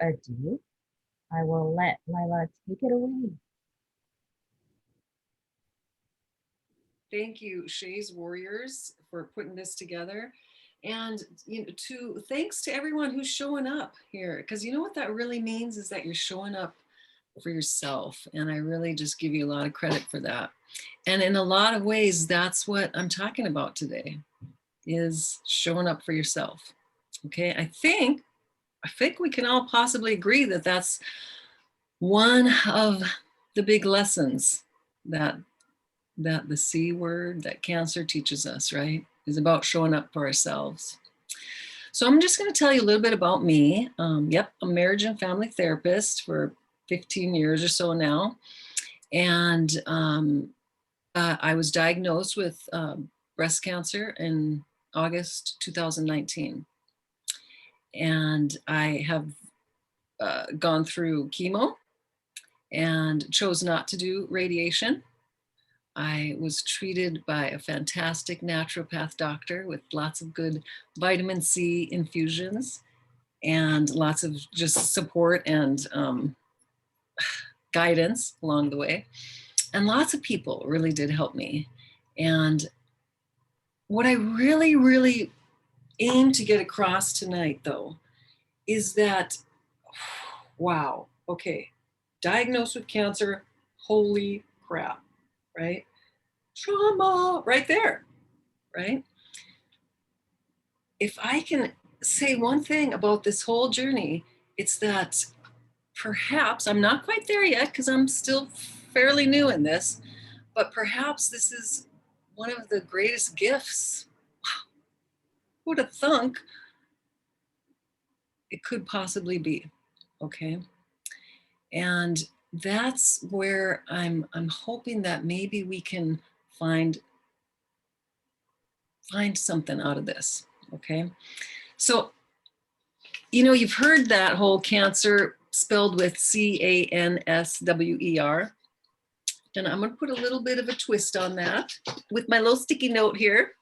ado, I will let Leila take it away. Thank you, Shay's Warriors, for putting this together. And thanks to everyone who's showing up here, because you know what that really means is that you're showing up for yourself. And I really just give you a lot of credit for that. And in a lot of ways, that's what I'm talking about today, is showing up for yourself. Okay, I think we can all possibly agree that that's one of the big lessons that the C word, that cancer teaches us, right? Is about showing up for ourselves. So I'm just going to tell you a little bit about me. Yep, I'm a marriage and family therapist for 15 years or so now. And I was diagnosed with breast cancer in August 2019. And I have gone through chemo and chose not to do radiation. I was treated by a fantastic naturopath doctor with lots of good vitamin C infusions and lots of just support and guidance along the way. And lots of people really did help me. And what I really, really aim to get across tonight, though, is that, wow, okay, diagnosed with cancer, holy crap, right? Trauma right there, right? If I can say one thing about this whole journey, it's that perhaps I'm not quite there yet because I'm still fairly new in this, but perhaps this is one of the greatest gifts. Who would have thunk it could possibly be, okay? And that's where I'm hoping that maybe we can find something out of this, okay? So, you know, you've heard that whole cancer spelled with C-A-N-S-W-E-R. And I'm going to put a little bit of a twist on that with my little sticky note here.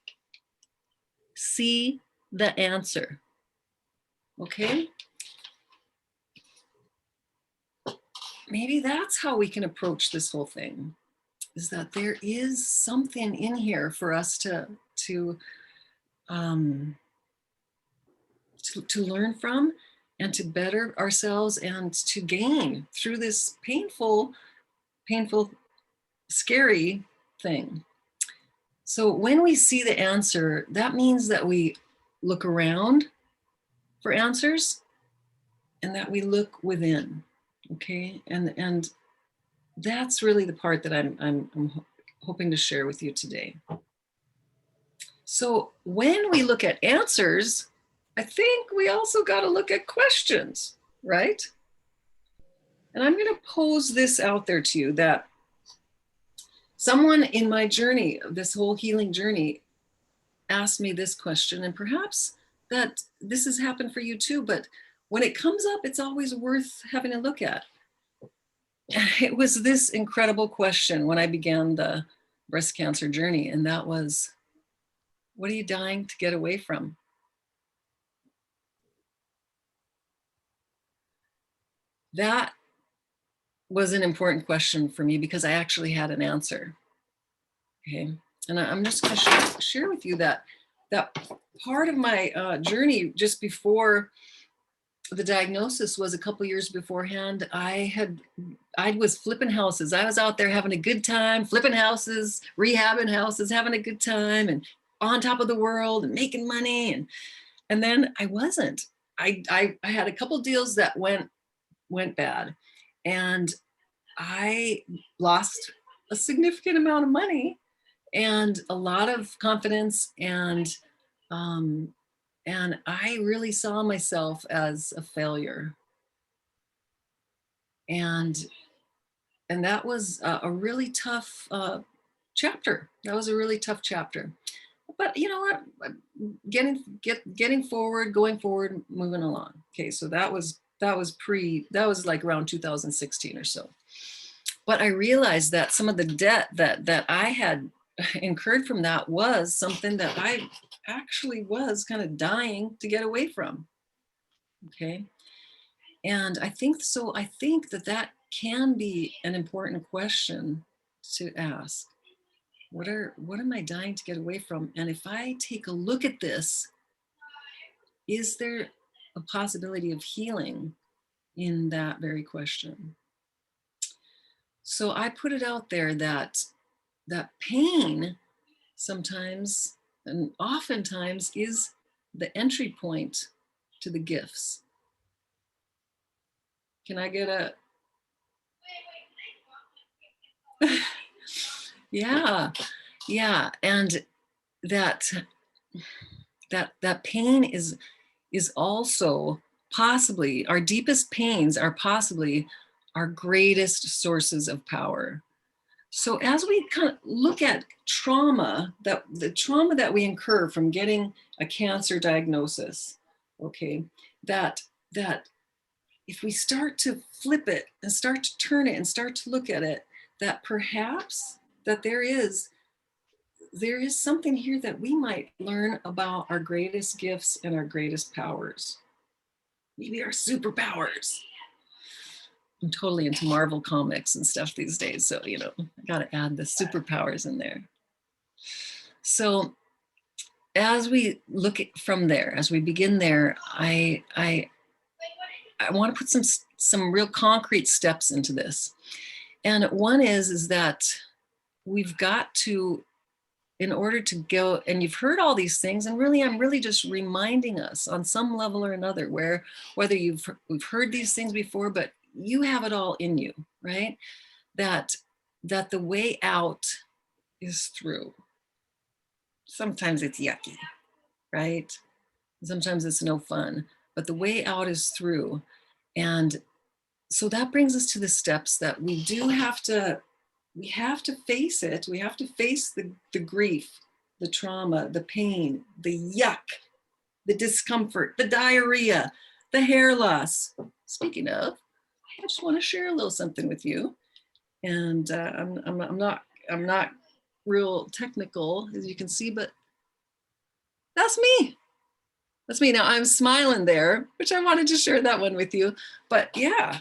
See the answer, okay? Maybe that's how we can approach this whole thing, is that there is something in here for us to learn from and to better ourselves and to gain through this painful, scary thing. So when we see the answer, that means that we look around for answers and that we look within, okay? And that's really the part that I'm hoping to share with you today. So when we look at answers, I think we also got to look at questions, right? And I'm going to pose this out there to you, that someone in my journey, this whole healing journey, asked me this question, and perhaps that this has happened for you too, but when it comes up, it's always worth having a look at. It was this incredible question when I began the breast cancer journey, and that was, what are you dying to get away from? That was an important question for me because I actually had an answer. Okay, and I'm just going to share with you that part of my journey just before the diagnosis was a couple years beforehand. I was flipping houses. I was out there having a good time, flipping houses, rehabbing houses, having a good time, and on top of the world and making money. And then I wasn't. I had a couple deals that went bad, and I lost a significant amount of money and a lot of confidence, and I really saw myself as a failure. And that was a really tough chapter. That was a really tough chapter. But you know what? Getting forward, going forward, moving along. Okay, so that was like around 2016 or so. But I realized that some of the debt that I had incurred from that was something that I actually was kind of dying to get away from. Okay. And I think so. I think that that can be an important question to ask. What am I dying to get away from? And if I take a look at this, is there a possibility of healing in that very question? So I put it out there that pain sometimes and oftentimes is the entry point to the gifts. Can I get a yeah, yeah, and that that pain is also possibly our deepest pains are possibly our greatest sources of power. So as we kind of look at trauma, that the trauma that we incur from getting a cancer diagnosis, okay, that if we start to flip it and start to turn it and start to look at it, that perhaps that there is something here that we might learn about our greatest gifts and our greatest powers, maybe our superpowers. I'm totally into Marvel comics and stuff these days, so I got to add the superpowers in there. So as we look at from there, as we begin there, I want to put some real concrete steps into this. And one is that we've got to, in order to go, and you've heard all these things, and really I'm really just reminding us on some level or another, where whether we've heard these things before, but you have it all in you, right? That the way out is through. Sometimes it's yucky, right? Sometimes it's no fun, but the way out is through. And so that brings us to the steps that we have to face it. We have to face the grief, the trauma, the pain, the yuck, the discomfort, the diarrhea, the hair loss. Speaking of, I just want to share a little something with you. And I'm not real technical, as you can see, but that's me. That's me. Now I'm smiling there, which I wanted to share that one with you. But yeah,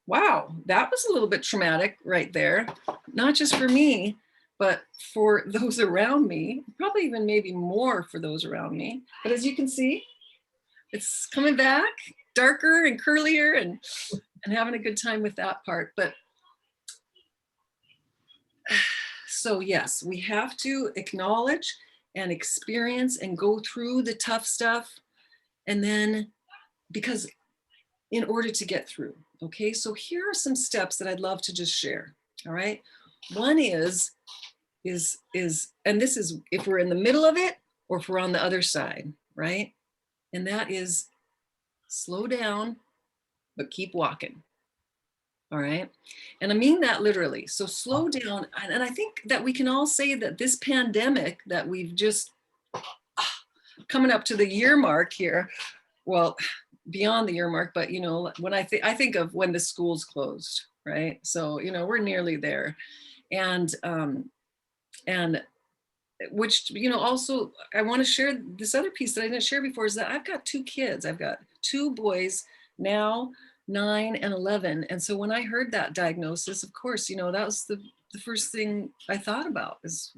wow, that was a little bit traumatic right there. Not just for me, but for those around me, probably even maybe more for those around me. But as you can see, it's coming back darker and curlier and having a good time with that part. But so yes, we have to acknowledge and experience and go through the tough stuff. And then, because in order to get through, okay? So here are some steps that I'd love to just share, all right? One is, and this is if we're in the middle of it or if we're on the other side, right? And that is slow down, but keep walking. All right. And I mean that literally. So slow down. And I think that we can all say that this pandemic that we've just coming up to the year mark here, well, beyond the year mark, but when I think of when the schools closed, right? So, we're nearly there. And which, also I want to share this other piece that I didn't share before, is that I've got 2 kids. I've got 2 boys now, 9 and 11. And so when I heard that diagnosis, of course, that was the first thing I thought about is,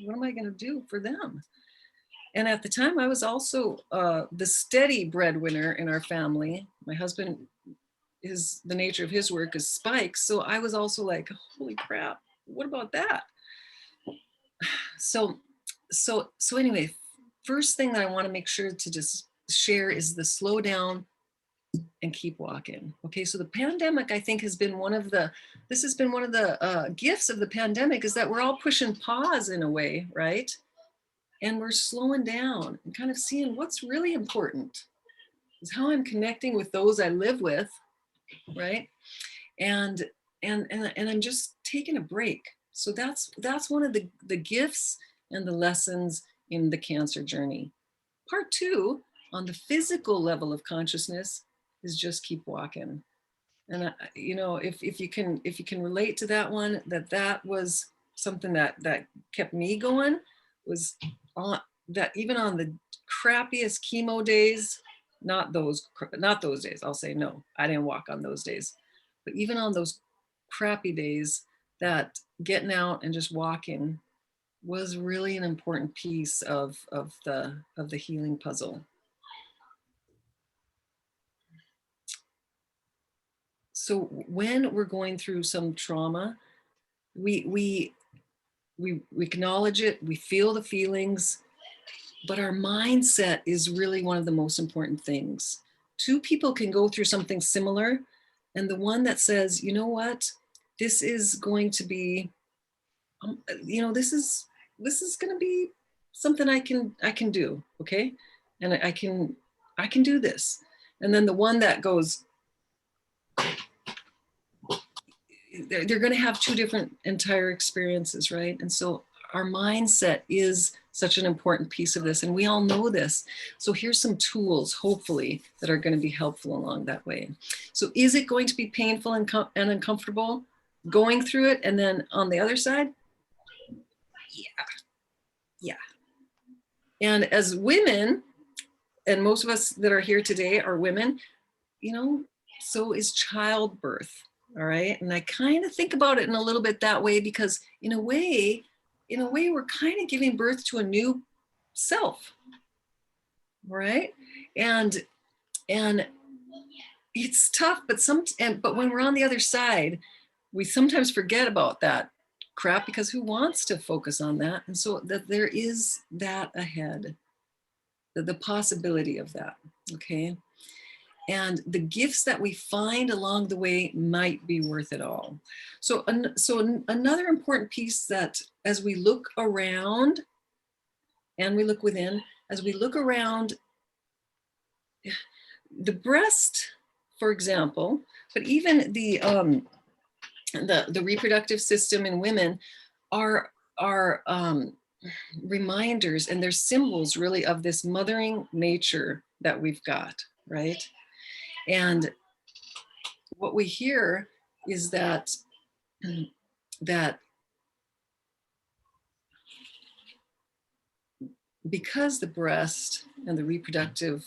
what am I going to do for them? And at the time I was also the steady breadwinner in our family. My husband, the nature of his work is spikes. So I was also like, holy crap, what about that? So anyway, first thing that I want to make sure to just share is the slow down and keep walking. Okay, so the pandemic, I think, has been one of the gifts of the pandemic, is that we're all pushing pause in a way, right? And we're slowing down and kind of seeing what's really important is how I'm connecting with those I live with, right? And I'm just taking a break. So that's one of the gifts and the lessons in the cancer journey. Part 2, on the physical level of consciousness, is just keep walking. And if you can relate to that one, that was something that kept me going, was on that, even on the crappiest chemo days, not those days. I'll say no, I didn't walk on those days. But even on those crappy days, that getting out and just walking was really an important piece of the healing puzzle. So when we're going through some trauma, we acknowledge it, we feel the feelings, but our mindset is really one of the most important things. Two people can go through something similar, and the one that says, you know what, this is going to be, this is going to be something I can do, okay, and I can do this. And then the one that goes, they're going to have two different entire experiences, right? And so our mindset is such an important piece of this, and we all know this. So here's some tools, hopefully, that are going to be helpful along that way. So is it going to be painful and uncomfortable going through it, and then on the other side? Yeah. And as women, and most of us that are here today are women, so is childbirth. All right. And I kind of think about it in a little bit that way, because in a way, we're kind of giving birth to a new self. Right. And it's tough, but when we're on the other side, we sometimes forget about that crap, because who wants to focus on that? And so that there is that ahead, the possibility of that. Okay. And the gifts that we find along the way might be worth it all. So another important piece, that as we look around and we look within, as we look around, the breast, for example, but even the reproductive system in women are reminders, and they're symbols really of this mothering nature that we've got, right? And what we hear is that because the breast and the reproductive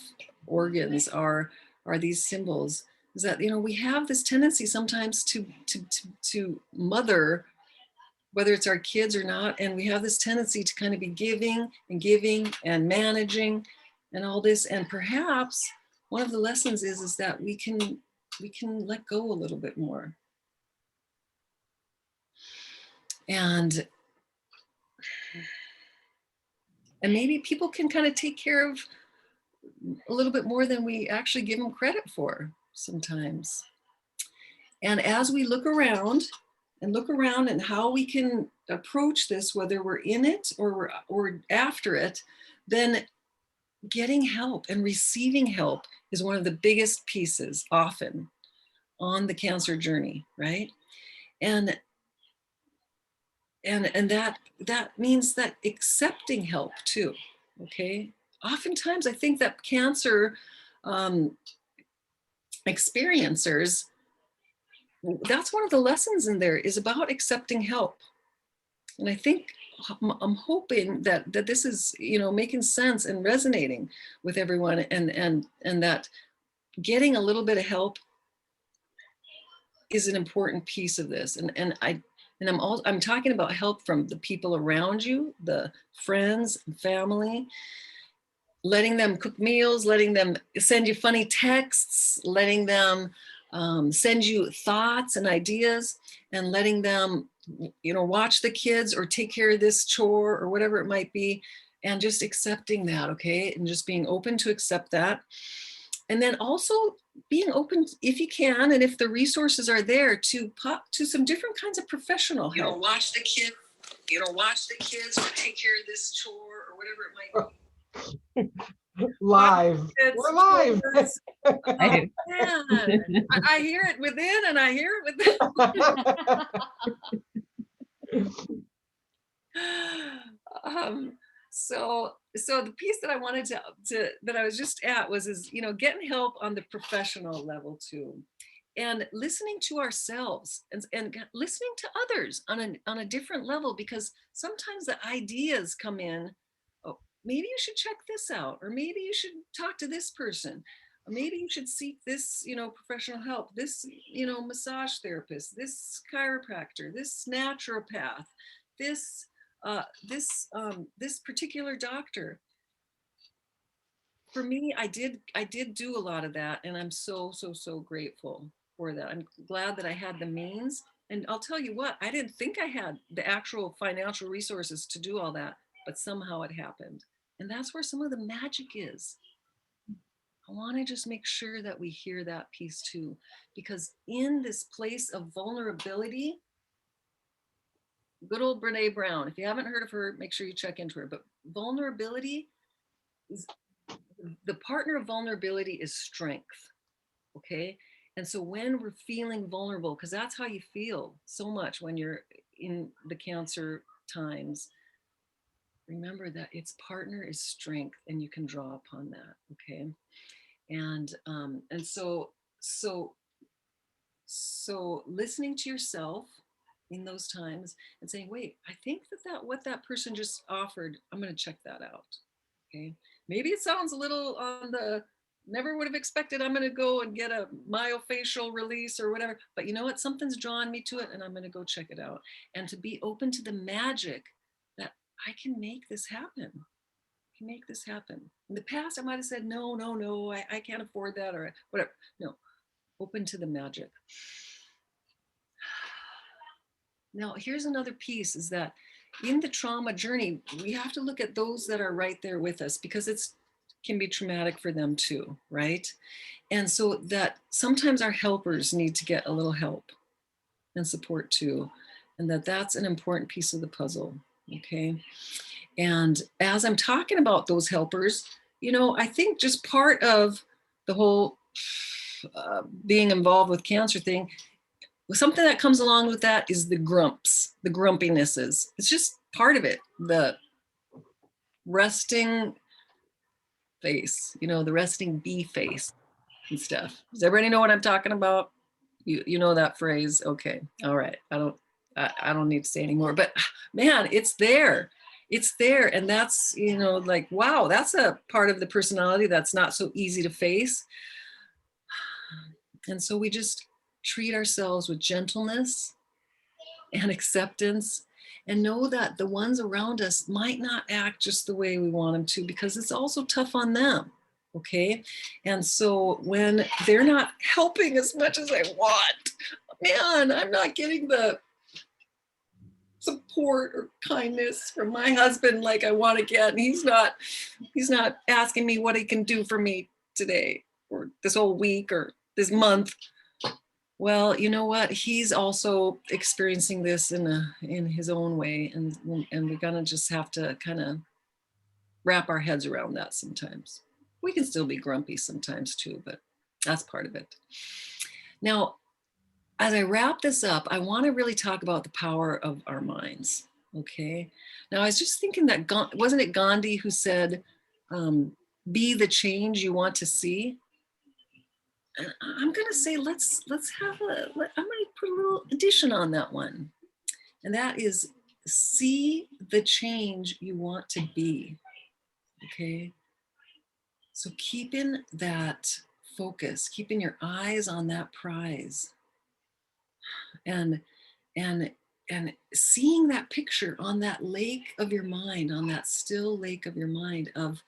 organs are these symbols, is that we have this tendency sometimes to mother, whether it's our kids or not, and we have this tendency to kind of be giving and managing and all this. And perhaps one of the lessons is that we can let go a little bit more. And maybe people can kind of take care of a little bit more than we actually give them credit for sometimes. And as we look around and how we can approach this, whether we're in it or after it, then getting help and receiving help is one of the biggest pieces often on the cancer journey, right? And that means that accepting help too, okay? Oftentimes I think that cancer experiencers, that's one of the lessons in there, is about accepting help. And I think I'm hoping that this is, making sense and resonating with everyone, and that getting a little bit of help is an important piece of this. And I'm talking about help from the people around you, the friends and family, letting them cook meals, letting them send you funny texts, letting them send you thoughts and ideas, and letting them, watch the kids or take care of this chore or whatever it might be, and just accepting that, okay? And just being open to accept that. And then also being open, if you can, and if the resources are there, to pop to some different kinds of professional help. Watch the kids or take care of this chore or whatever it might be. Live. We're live. Man. I hear it within, and I hear it within. So the piece that I wanted to that I was just at is getting help on the professional level too, and listening to ourselves and listening to others on a different level, because sometimes the ideas come in. Oh, maybe you should check this out, or maybe you should talk to this person. maybe you should seek this, professional help, this, massage therapist, this chiropractor, this naturopath, this, this particular doctor. For me, I did do a lot of that, and I'm so, so, so grateful for that. I'm glad that I had the means. And I'll tell you what, I didn't think I had the actual financial resources to do all that, but somehow it happened. And that's where some of the magic is. I want to just make sure that we hear that piece too, because in this place of vulnerability, good old Brene Brown, if you haven't heard of her, make sure you check into her. But vulnerability is, the partner of vulnerability is strength. Okay. And so when we're feeling vulnerable, because that's how you feel so much when you're in the cancer times, remember that its partner is strength, and you can draw upon that. Okay. And so listening to yourself in those times and saying, wait, I think that what that person just offered, I'm going to check that out. Okay. Maybe it sounds a little on the never would have expected I'm going to go and get a myofascial release or whatever, but you know what? Something's drawn me to it, and I'm going to go check it out. And to be open to the magic that I can make this happen. Make this happen. In the past, I might have said, no, no, no, I can't afford that or whatever. No, open to the magic. Now, here's another piece is that in the trauma journey, we have to look at those that are right there with us, because it's can be traumatic for them too, right? And so that sometimes our helpers need to get a little help and support too. And that's an important piece of the puzzle, okay? And as I'm talking about those helpers, I think just part of the whole being involved with cancer thing, something that comes along with that is the grumps, the grumpinesses. It's just part of it. The resting face, the resting bee face and stuff. Does everybody know what I'm talking about? You know that phrase? Okay. All right. I don't need to say anymore, but man, it's there. It's there. And that's, like, wow, that's a part of the personality that's not so easy to face. And so we just treat ourselves with gentleness and acceptance, and know that the ones around us might not act just the way we want them to, because it's also tough on them. Okay. And so when they're not helping as much as I want, man, I'm not getting the support or kindness from my husband like I want to get. And he's not asking me what he can do for me today or this whole week or this month. Well, you know what? He's also experiencing this in his own way, and we're gonna just have to kind of wrap our heads around that sometimes. We can still be grumpy sometimes too, but that's part of it. Now, as I wrap this up, I want to really talk about the power of our minds. Okay. Now, I was just thinking that wasn't it Gandhi who said, "Be the change you want to see." I'm going to say, let's have I'm going to put a little addition on that one. And that is, see the change you want to be. Okay. So keeping that focus, keeping your eyes on that prize, and seeing that picture on that lake of your mind, on that still lake of your mind of,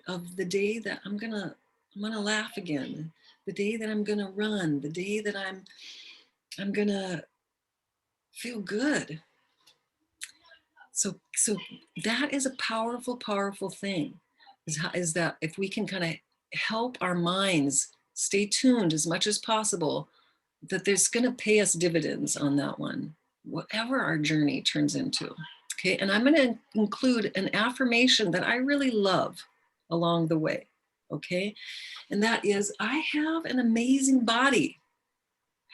of the day that I'm gonna laugh again, the day that I'm gonna run, the day that I'm gonna feel good. So that is a powerful, powerful thing, is that if we can kind of help our minds stay tuned as much as possible, that there's going to pay us dividends on that one, whatever our journey turns into. Okay. And I'm going to include an affirmation that I really love along the way. Okay. And that is, I have an amazing body.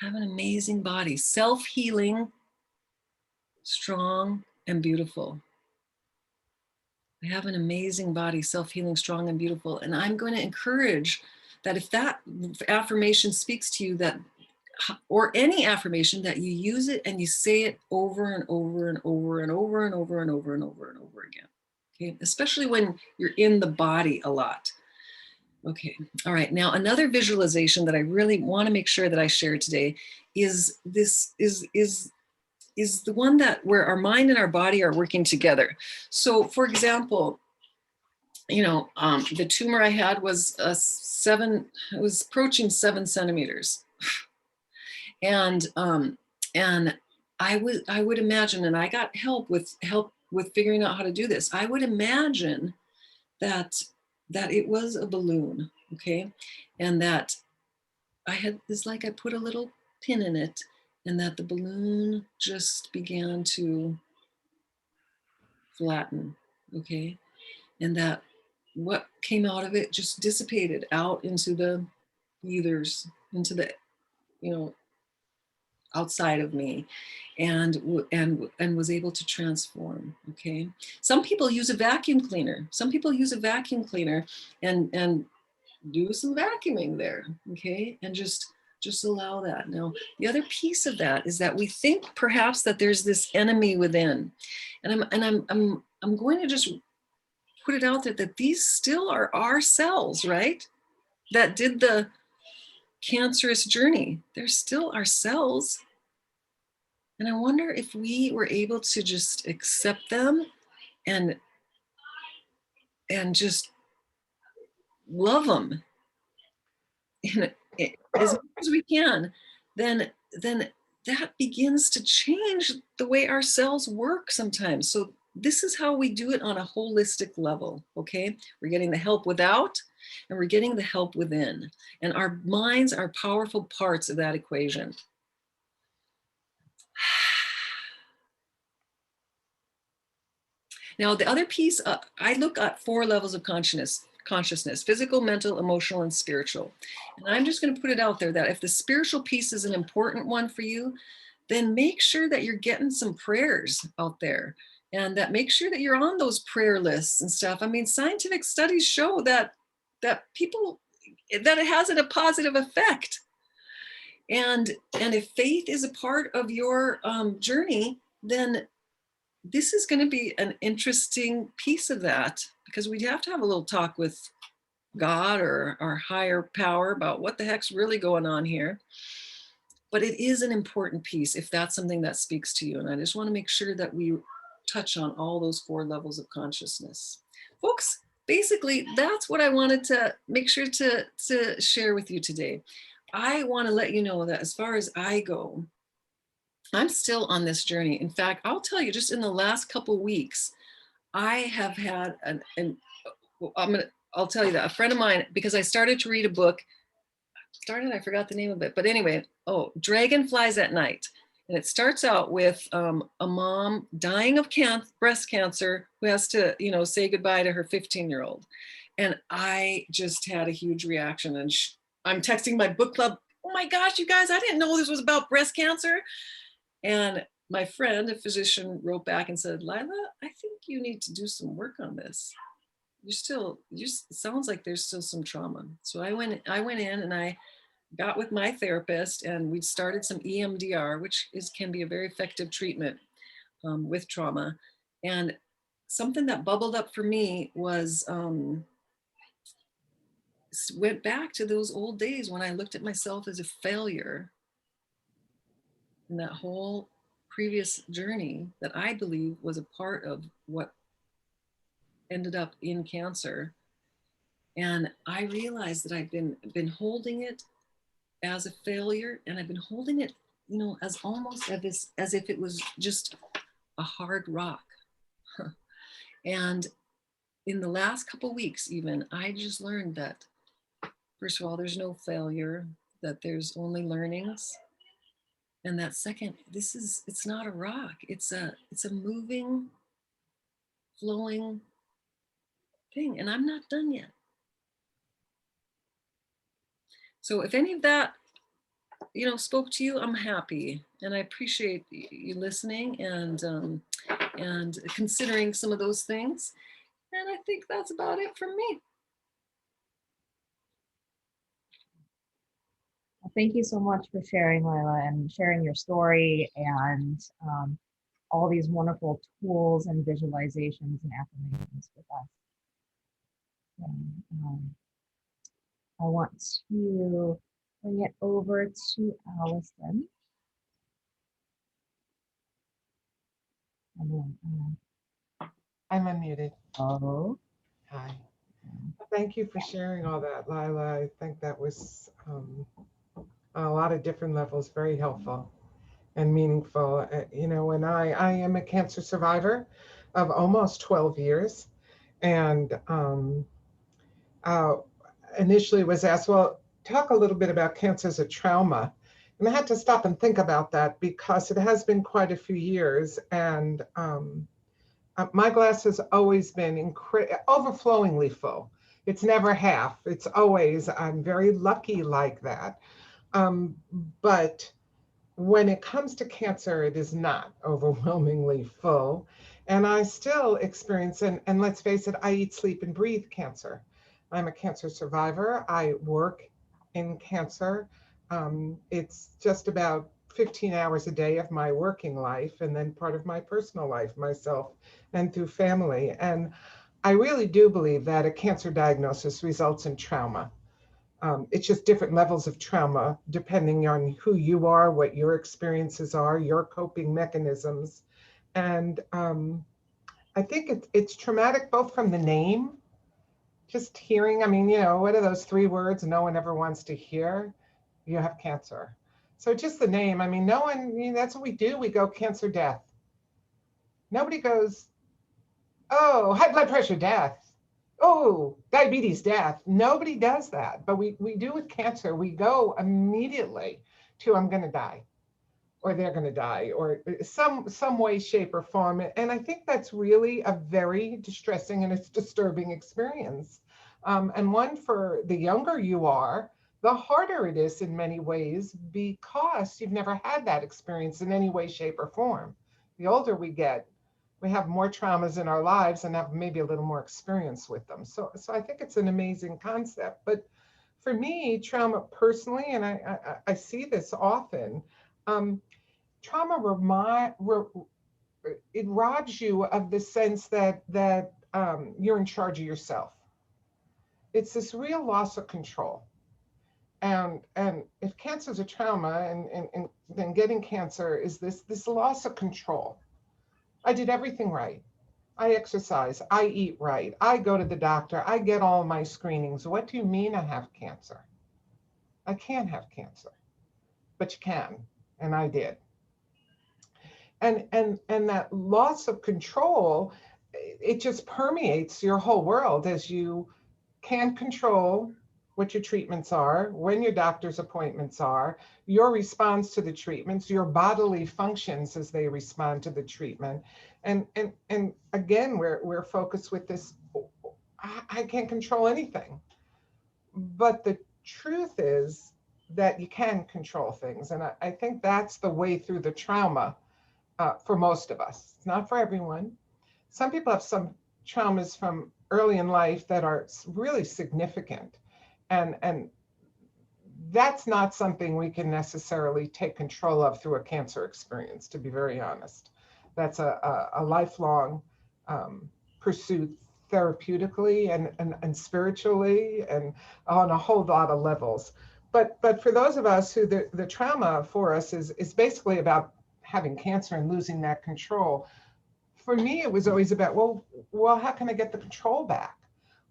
Have an amazing body, self-healing, strong, and beautiful. I have an amazing body, self-healing, strong, and beautiful. And I'm going to encourage that if that affirmation speaks to you, that, or any affirmation, that you use it and you say it over and over and over and over and over and over and over and over again. Okay, especially when you're in the body a lot. Okay. All right. Now, another visualization that I really want to make sure that I share today is the one that where our mind and our body are working together. So, for example, the tumor I had was it was approaching 7 centimeters, and I would imagine, and I got help with figuring out how to do this. I would imagine that it was a balloon, okay, and that I put a little pin in it, and that the balloon just began to flatten, okay, and that what came out of it just dissipated out into the ethers, into the, you know, outside of me, and was able to transform. Okay, some people use a vacuum cleaner. And do some vacuuming there. Okay, and just allow that. Now, the other piece of that is that we think perhaps that there's this enemy within, and I'm going to just put it out there that these still are our cells, right? That did the cancerous journey. They're still our cells. And I wonder if we were able to just accept them and just love them as much as we can, then that begins to change the way our cells work sometimes. So this is how we do it on a holistic level. Okay, we're getting the help without, and we're getting the help within, and our minds are powerful parts of that equation. Now, the other piece, I look at 4 levels of consciousness: physical, mental, emotional, and spiritual. And I'm just going to put it out there that if the spiritual piece is an important one for you, then make sure that you're getting some prayers out there, and that make sure that you're on those prayer lists and stuff. I mean, scientific studies show that people, that it has a positive effect. And if faith is a part of your journey, then this is going to be an interesting piece of that, because we'd have to have a little talk with God or our higher power about what the heck's really going on here. But it is an important piece if that's something that speaks to you. And I just want to make sure that we touch on all those 4 levels of consciousness. Folks, basically, that's what I wanted to make sure to share with you today. I want to let you know that as far as I go, I'm still on this journey. In fact, I'll tell you, just in the last couple weeks, I have had I'll tell you that a friend of mine, because I started to read a book, I forgot the name of it, but anyway, Dragonflies at Night. And it starts out with a mom dying of breast cancer who has to, say goodbye to her 15-year-old. And I just had a huge reaction. And I'm texting my book club, oh my gosh, you guys, I didn't know this was about breast cancer. And my friend, a physician, wrote back and said, Leila, I think you need to do some work on this. It sounds like there's still some trauma. So I went in and I got with my therapist, and we started some EMDR, which can be a very effective treatment with trauma. And something that bubbled up for me was went back to those old days when I looked at myself as a failure, and that whole previous journey that I believe was a part of what ended up in cancer. And I realized that I've been holding it as a failure, and I've been holding it, as almost as if it was just a hard rock. And in the last couple of weeks, even, I just learned that, first of all, there's no failure, that there's only learnings. And that second, it's not a rock. It's a moving, flowing thing. And I'm not done yet. So if any of that, spoke to you, I'm happy. And I appreciate you listening and considering some of those things. And I think that's about it from me. Well, thank you so much for sharing, Leila, and sharing your story and all these wonderful tools and visualizations and affirmations with us. And, I want to bring it over to Allison. And then, I'm unmuted. oh, Hi. Thank you for sharing all that, Lila. I think that was on a lot of different levels very helpful and meaningful. And I am a cancer survivor of almost 12 years. And uh, initially was asked, well, talk a little bit about cancer as a trauma. And I had to stop and think about that because it has been quite a few years. And my glass has always been overflowingly full. It's never half. It's always, I'm very lucky like that. Um, but when it comes to cancer, it is not overwhelmingly full. And I still experience, and let's face it, I eat, sleep, and breathe cancer. I'm a cancer survivor. I work in cancer. It's just about 15 hours a day of my working life, and then part of my personal life, myself, and through family. And I really do believe that a cancer diagnosis results in trauma. It's just different levels of trauma depending on who you are, what your experiences are, your coping mechanisms. And I think it's traumatic both from the name, just hearing, I mean, what are those three words no one ever wants to hear? You have cancer. So just the name, I mean, no one, that's what we do. We go cancer, death. Nobody goes, oh, high blood pressure, death. Oh, diabetes, death. Nobody does that. But we do with cancer. We go immediately to I'm going to die, or they're going to die, or some way, shape, or form. And I think that's really a very distressing and it's disturbing experience. And one for the younger you are, the harder it is in many ways because you've never had that experience in any way, shape, or form. The older we get, we have more traumas in our lives and have maybe a little more experience with them. So I think it's an amazing concept. But for me, trauma personally, and I see this often, um, trauma it robs you of the sense that you're in charge of yourself. It's this real loss of control. And if cancer is a trauma, and then getting cancer is this loss of control. I did everything right. I exercise, I eat right, I go to the doctor, I get all my screenings. What do you mean I have cancer? I can't have cancer, but you can, and I did. And that loss of control, it just permeates your whole world as you can't control what your treatments are, when your doctor's appointments are, your response to the treatments, your bodily functions as they respond to the treatment. And again, we're focused with this, I can't control anything. But the truth is that you can control things. And I think that's the way through the trauma for most of us. It's not for everyone. Some people have some traumas from early in life that are really significant. And that's not something we can necessarily take control of through a cancer experience, to be very honest. That's a lifelong pursuit therapeutically and spiritually and on a whole lot of levels. But for those of us who the trauma for us is basically about having cancer and losing that control. For me, it was always about, well, how can I get the control back?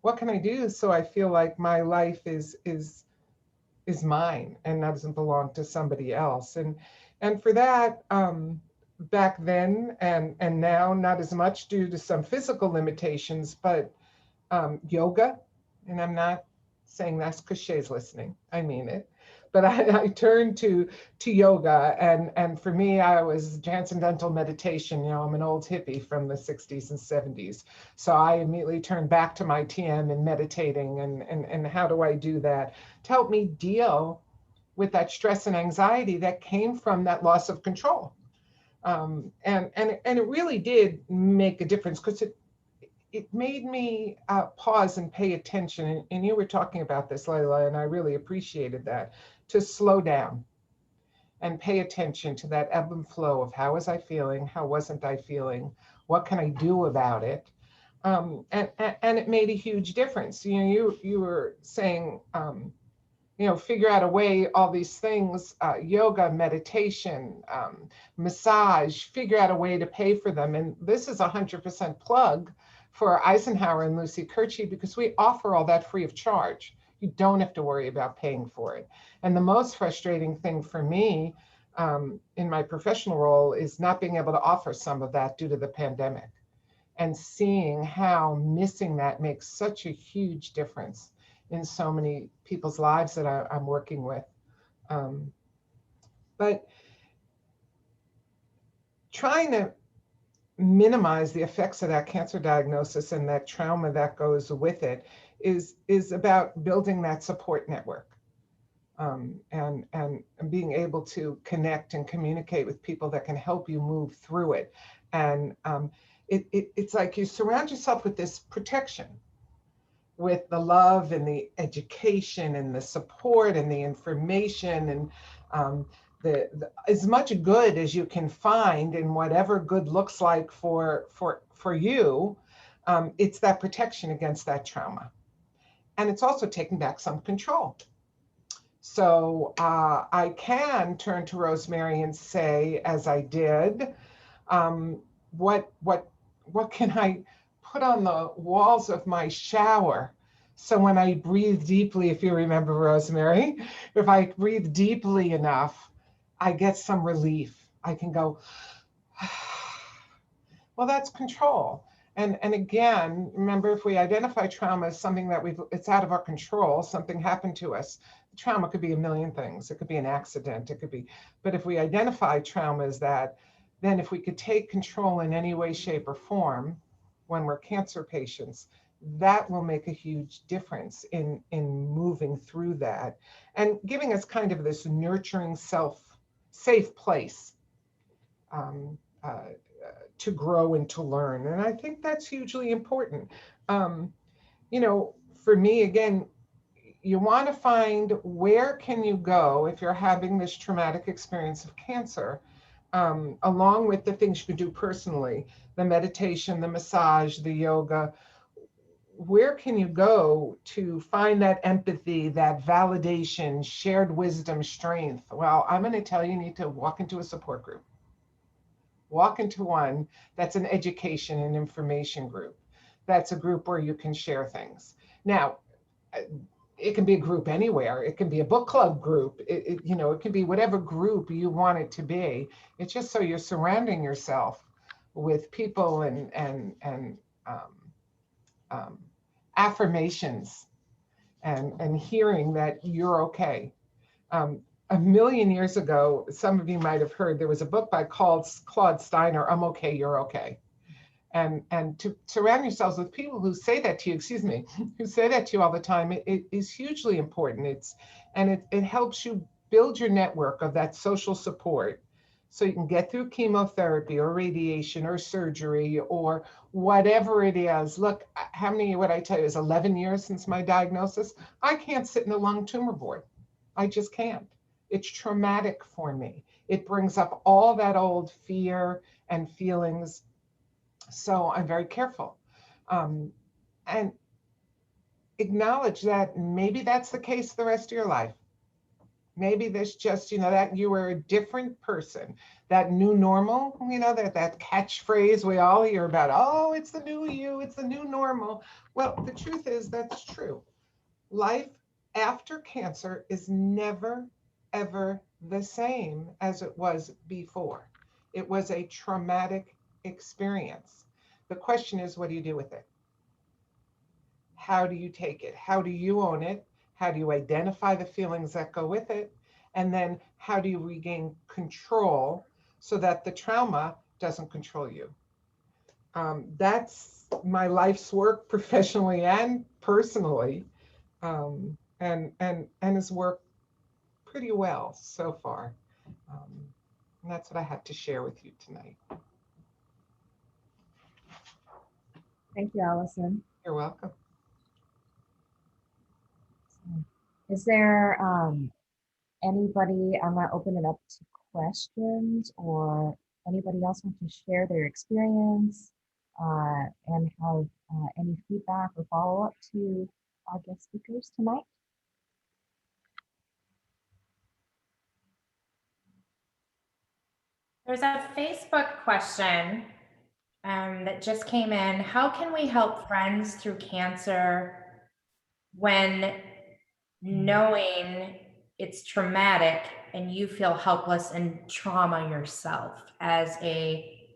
What can I do so I feel like my life is mine and doesn't belong to somebody else? And for that, back then and now, not as much due to some physical limitations, but yoga, and I'm not saying that's cliches listening, I mean it. But I turned to yoga, and for me, I was transcendental meditation. I'm an old hippie from the 60s and 70s. So I immediately turned back to my TM and meditating, and how do I do that to help me deal with that stress and anxiety that came from that loss of control. And it really did make a difference because it made me pause and pay attention. And you were talking about this, Leila, and I really appreciated that, to slow down and pay attention to that ebb and flow of how was I feeling, how wasn't I feeling, what can I do about it? And it made a huge difference. You were saying figure out a way, all these things, yoga, meditation, massage, figure out a way to pay for them. And this is 100% plug for Eisenhower and Lucy Kirchie, because we offer all that free of charge. You don't have to worry about paying for it. And the most frustrating thing for me in my professional role is not being able to offer some of that due to the pandemic, and seeing how missing that makes such a huge difference in so many people's lives that I'm working with. But trying to minimize the effects of that cancer diagnosis and that trauma that goes with it is about building that support network, and being able to connect and communicate with people that can help you move through it. And it's like you surround yourself with this protection, with the love and the education and the support and the information, and as much good as you can find in whatever good looks like for you. It's that protection against that trauma, and it's also taking back some control. So I can turn to Rosemary and say, as I did, what can I put on the walls of my shower? So when I breathe deeply, if you remember, Rosemary, if I breathe deeply enough, I get some relief. I can go, well, that's control. And again, remember, if we identify trauma as something that it's out of our control, something happened to us. Trauma could be a million things. It could be an accident. It could be, but if we identify trauma as that, then if we could take control in any way, shape, or form when we're cancer patients, that will make a huge difference in moving through that and giving us kind of this nurturing, safe place to grow and to learn. And I think that's hugely important. For me, again, you want to find where can you go if you're having this traumatic experience of cancer, along with the things you can do personally, the meditation, the massage, the yoga. Where can you go to find that empathy, that validation, shared wisdom, strength? Well, I'm going to tell you, you need to walk into a support group. Walk into one that's an education and information group. That's a group where you can share things. Now, it can be a group anywhere. It can be a book club group. It can be whatever group you want it to be. It's just so you're surrounding yourself with people and affirmations and hearing that you're okay. A million years ago, some of you might have heard, there was a book by Claude Steiner, I'm okay, you're okay. And to surround yourselves with people who say that to you, who say that to you all the time, it is hugely important. It helps you build your network of that social support so you can get through chemotherapy or radiation or surgery or whatever it is. Look, how many, what I tell you, is 11 years since my diagnosis. I can't sit in a lung tumor board. I just can't. It's traumatic for me. It brings up all that old fear and feelings. So I'm very careful, and acknowledge that maybe that's the case the rest of your life. Maybe there's just, that you were a different person, that new normal, that catchphrase we all hear about, oh, it's the new you, it's the new normal. Well, the truth is that's true. Life after cancer is never, ever the same as it was before. It was a traumatic experience. The question is, what do you do with it? How do you take it? How do you own it? How do you identify the feelings that go with it? And then how do you regain control so that the trauma doesn't control you? That's my life's work, professionally and personally, and has worked pretty well so far. And that's what I had to share with you tonight. Thank you, Allison. You're welcome. Is there anybody, I'm going to open it up to questions, or anybody else want to share their experience and have any feedback or follow-up to our guest speakers tonight? There's a Facebook question that just came in. How can we help friends through cancer when knowing it's traumatic and you feel helpless and trauma yourself as a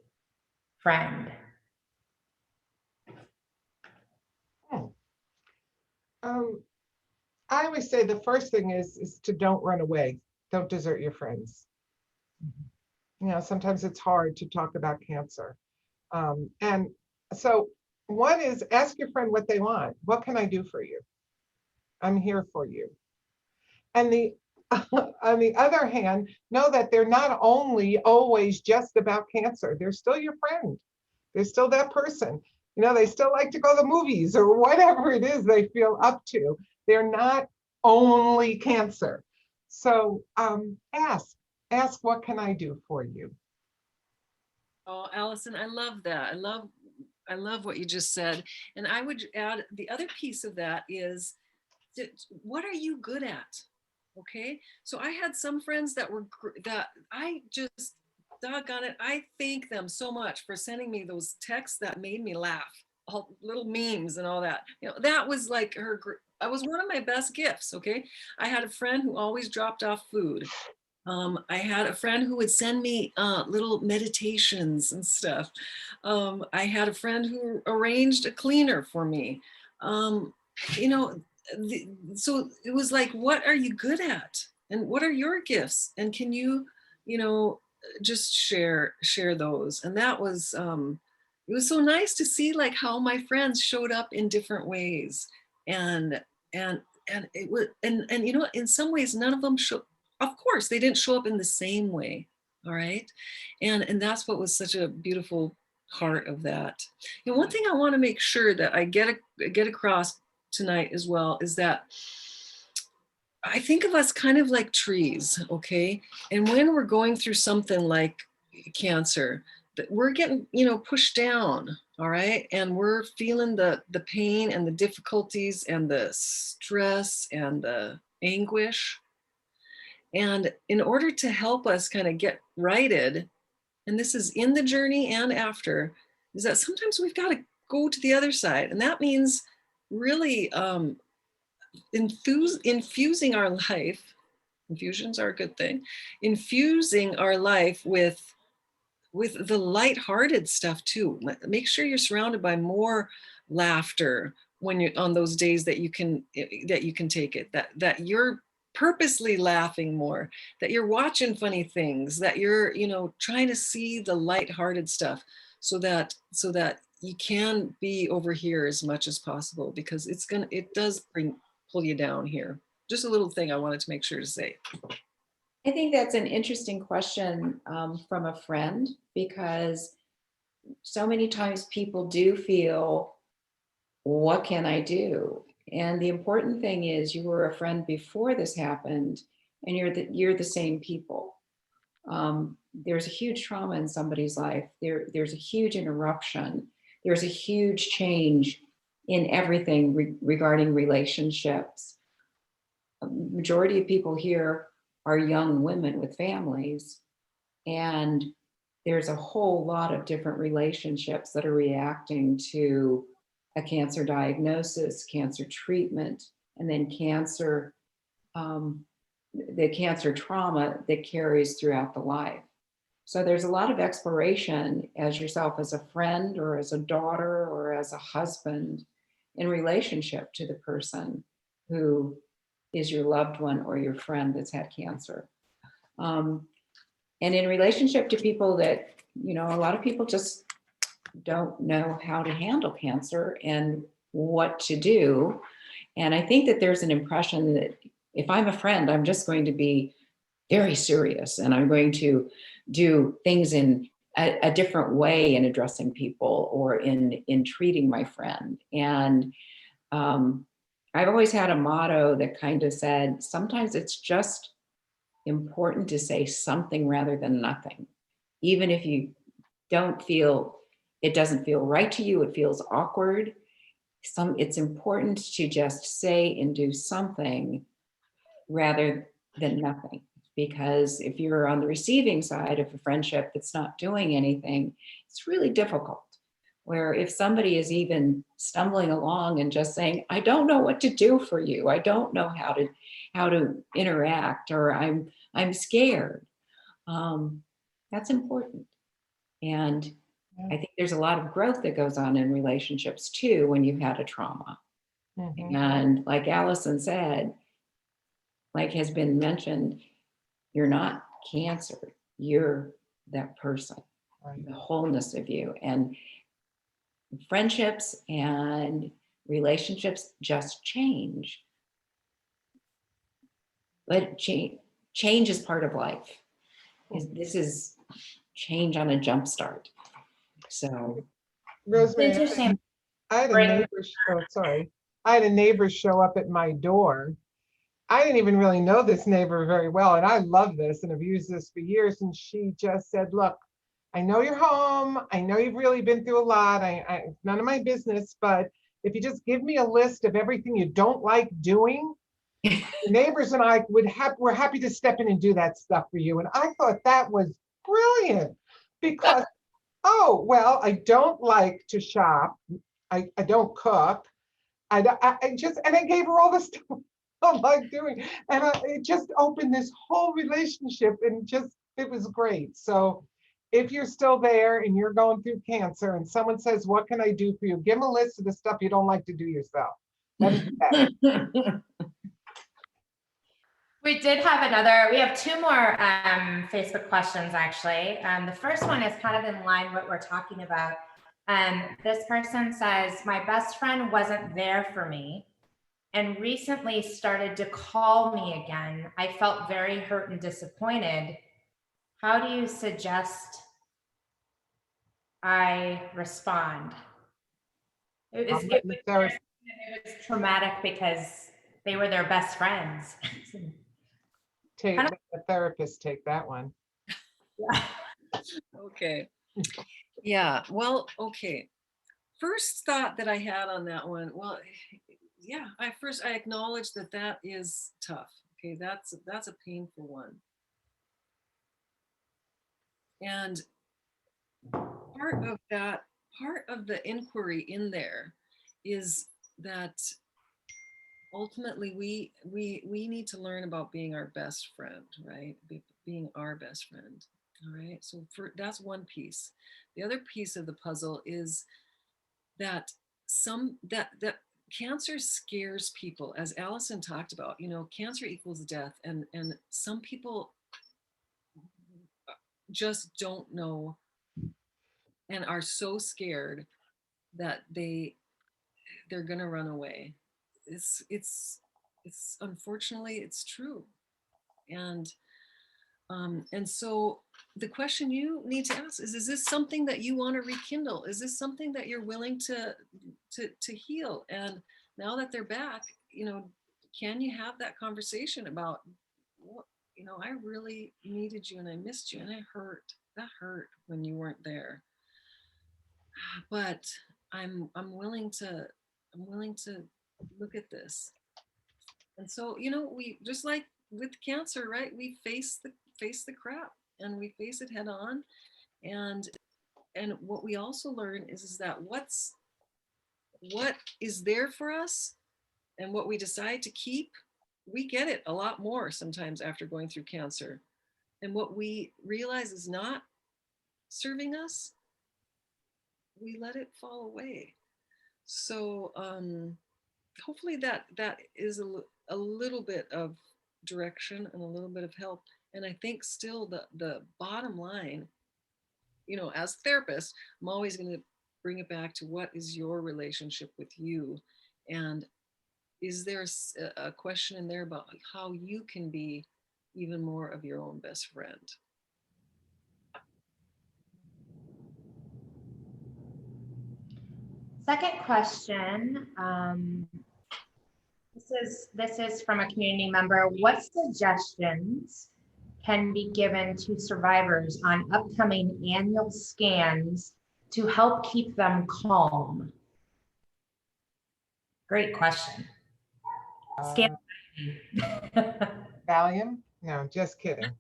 friend? I always say the first thing is to don't run away. Don't desert your friends. You know, sometimes it's hard to talk about cancer. And so one is ask your friend what they want. What can I do for you? I'm here for you. And the on the other hand, know that they're not only always just about cancer. They're still your friend. They're still that person. You know, they still like to go to the movies or whatever it is they feel up to. They're not only cancer. So ask, what can I do for you? Oh, Allison, I love that. I love what you just said. And I would add the other piece of that is what are you good at? Okay. So I had some friends that that I just, doggone it, I thank them so much for sending me those texts that made me laugh, all little memes and all that. You know, that was like I was one of my best gifts. Okay. I had a friend who always dropped off food. I had a friend who would send me little meditations and stuff. I had a friend who arranged a cleaner for me. You know, so it was like, what are you good at? And what are your gifts? And can you, you know, just share those? And that was, it was so nice to see like how my friends showed up in different ways. And, and, and it was, and, you know, in some ways, none of them of course, they didn't show up in the same way. All right. And that's what was such a beautiful part of that. You know, one thing I want to make sure that I get across tonight as well is that I think of us kind of like trees, okay? And when we're going through something like cancer, that we're getting, you know, pushed down, all right? And we're feeling the pain and the difficulties and the stress and the anguish. And in order to help us kind of get righted, and this is in the journey and after, is that sometimes we've got to go to the other side. And that means really infusing our life. Infusions are a good thing. Infusing our life with the lighthearted stuff too. Make sure you're surrounded by more laughter when you're on those days that you can take it, that you're purposely laughing more, that you're watching funny things, that you're, you know, trying to see the lighthearted stuff so that you can be over here as much as possible, because it does pull you down here. Just a little thing I wanted to make sure to say. I think that's an interesting question from a friend, because so many times people do feel, what can I do? And the important thing is you were a friend before this happened, and you're the same people. There's a huge trauma in somebody's life. There's a huge interruption. There's a huge change in everything regarding relationships. A majority of people here are young women with families, and there's a whole lot of different relationships that are reacting to a cancer diagnosis, cancer treatment, and then cancer, the cancer trauma that carries throughout the life. So there's a lot of exploration as yourself, as a friend or as a daughter or as a husband, in relationship to the person who is your loved one or your friend that's had cancer. And in relationship to people that, you know, a lot of people just don't know how to handle cancer and what to do. And I think that there's an impression that if I'm a friend, I'm just going to be very serious and I'm going to do things in a different way in addressing people or in treating my friend. And I've always had a motto that kind of said, sometimes it's just important to say something rather than nothing. Even if you don't feel, it doesn't feel right to you, it feels awkward. It's important to just say and do something rather than nothing. because if you're on the receiving side of a friendship that's not doing anything, it's really difficult. Where if somebody is even stumbling along and just saying, I don't know what to do for you, I don't know how to interact, or I'm scared, that's important. And I think there's a lot of growth that goes on in relationships too when you've had a trauma. And like Allison said, like has been mentioned, you're not cancer, you're that person, the wholeness of you. And friendships and relationships just change. But change is part of life. This is change on a jump start. So, Rosemary, Interesting. I had a neighbor. Oh, sorry. I had a neighbor show up at my door. I didn't even really know this neighbor very well, and I love this and have used this for years. And she just said, "Look, I know you're home. I know you've really been through a lot. It's none of my business, but if you just give me a list of everything you don't like doing, the neighbors and I we're happy to step in and do that stuff for you." And I thought that was brilliant because, oh, well, I don't like to shop. I don't cook. I just, and I gave her all the stuff I like doing. And it just opened this whole relationship, and just, it was great. So if you're still there and you're going through cancer and someone says, what can I do for you? Give them a list of the stuff you don't like to do yourself. Let them do that. We have two more Facebook questions actually. The first one is kind of in line with what we're talking about. This person says, my best friend wasn't there for me and recently started to call me again. I felt very hurt and disappointed. How do you suggest I respond? It was traumatic because they were their best friends. Let the therapist take that one. Okay. Yeah. Well, okay. First thought that I had on that one. Well, yeah. I acknowledge that is tough. Okay, that's a painful one. And part of the inquiry in there is that ultimately we need to learn about being our best friend, right? Being our best friend. All right. So that's one piece. The other piece of the puzzle is that that cancer scares people, as Allison talked about. Cancer equals death, and some people just don't know and are so scared that they're gonna run away. It's unfortunately it's true. And so the question you need to ask is this something that you want to rekindle? Is this something that you're willing to heal? And now that they're back, can you have that conversation about what, I really needed you and I missed you and that hurt when you weren't there. But I'm willing to look at this. And so, we just like with cancer, right? We face the crap and we face it head on. And what we also learn is that what is there for us and what we decide to keep, we get it a lot more sometimes after going through cancer. And what we realize is not serving us, we let it fall away. So hopefully that is a little bit of direction and a little bit of help. And I think still the bottom line, as a therapist, I'm always going to bring it back to what is your relationship with you, and is there a question in there about how you can be even more of your own best friend. Second question. This is from a community member. What suggestions can be given to survivors on upcoming annual scans to help keep them calm? Great question. Scan. Valium? No, just kidding.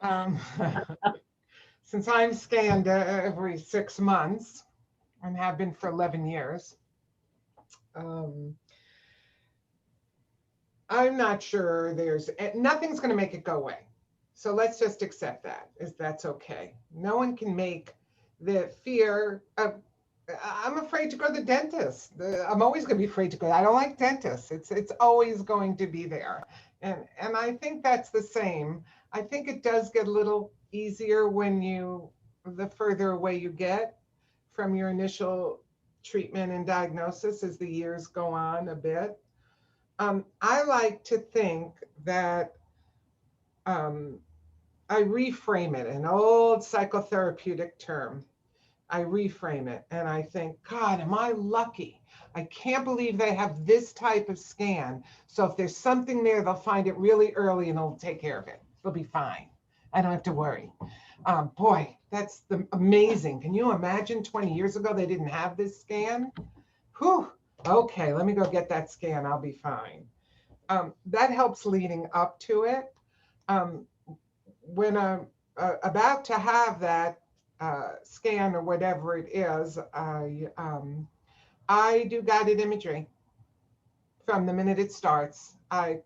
Um, since I'm scanned every 6 months and have been for 11 years, um, I'm not sure nothing's going to make it go away. So let's just accept that, is that's okay. No one can make the fear of, I'm afraid to go to the dentist. I'm always going to be afraid to go. I don't like dentists. It's always going to be there. And I think that's the same. I think it does get a little easier the further away you get from your initial treatment and diagnosis as the years go on a bit. I like to think that I reframe it, an old psychotherapeutic term. I reframe it and I think, God, am I lucky? I can't believe they have this type of scan. So if there's something there, they'll find it really early and they'll take care of it. It'll be fine. I don't have to worry. Boy, that's amazing. Can you imagine 20 years ago they didn't have this scan? Whew. Okay, let me go get that scan. I'll be fine. That helps leading up to it. When I'm about to have that scan or whatever it is, I do guided imagery from the minute it starts. I